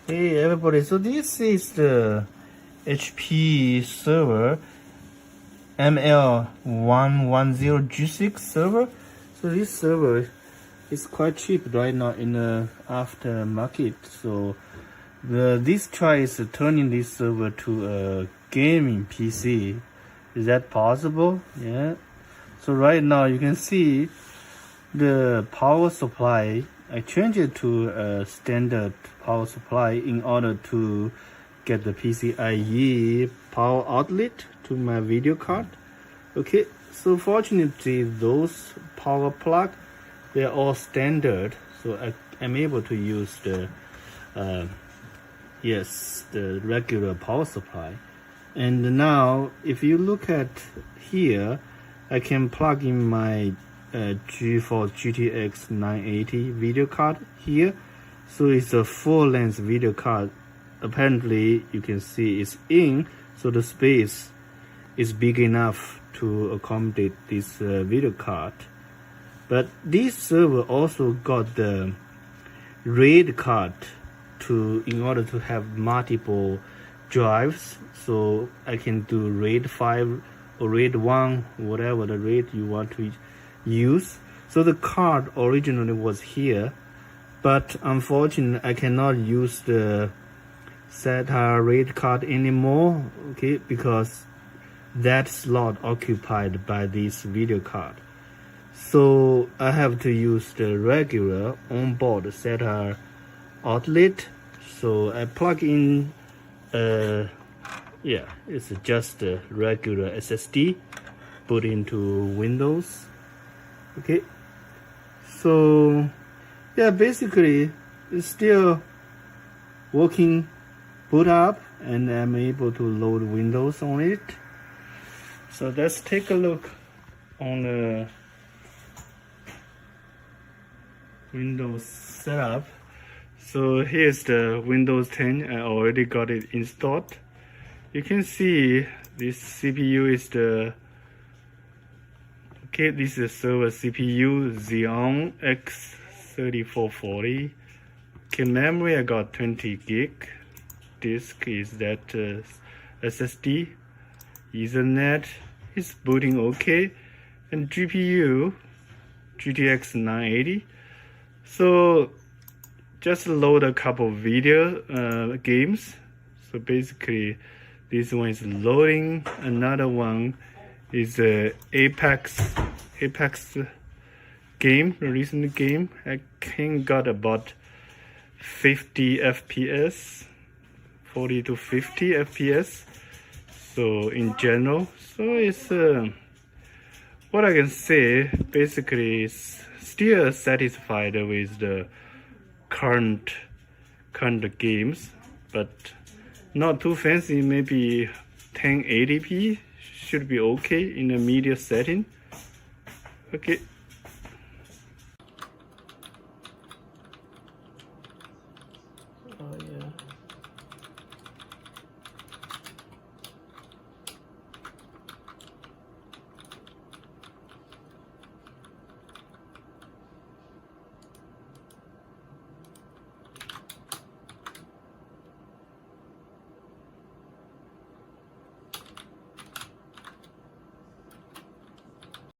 Hey everybody, so this is the HP server ML110 G6 server. So this server is quite cheap right now in the aftermarket. So this try is turning this server to a gaming PC. Is that possible? Yeah. So right now you can see the power supply. I changed it to a standard power supply in order to get the PCIe power outlet to my video card. Okay, so fortunately those power plug, they're all standard, so I'm able to use the the regular power supply. And now if you look at here, I can plug in my GeForce GTX 980 video card here. So it's a full-length video card. Apparently you can see it's in, so the space is big enough to accommodate this video card. But this server also got the RAID card in order to have multiple drives, so I can do RAID 5 or RAID 1, whatever the RAID you want to use. So the card originally was here, but unfortunately I cannot use the SATA RAID card anymore, okay, because that slot occupied by this video card. So I have to use the regular onboard SATA outlet. So I plug in it's just a regular SSD, put into Windows. Okay, so yeah, basically it's still working, boot up, and I'm able to load Windows on it. So let's take a look on the Windows setup. So here's the Windows 10. I already got it installed. You can see this CPU is this is server CPU Xeon X3440. Okay, memory I got 20 gig. Disk is that SSD. Ethernet is booting okay, and GPU GTX 980. So just load a couple video games. So basically this one is loading. Another one is Apex game, a recent game. I got about 50 FPS, 40 to 50 FPS. So in general, so it's what I can say basically is still satisfied with the current games, but not too fancy. Maybe 1080p should be okay in a media setting. Okay.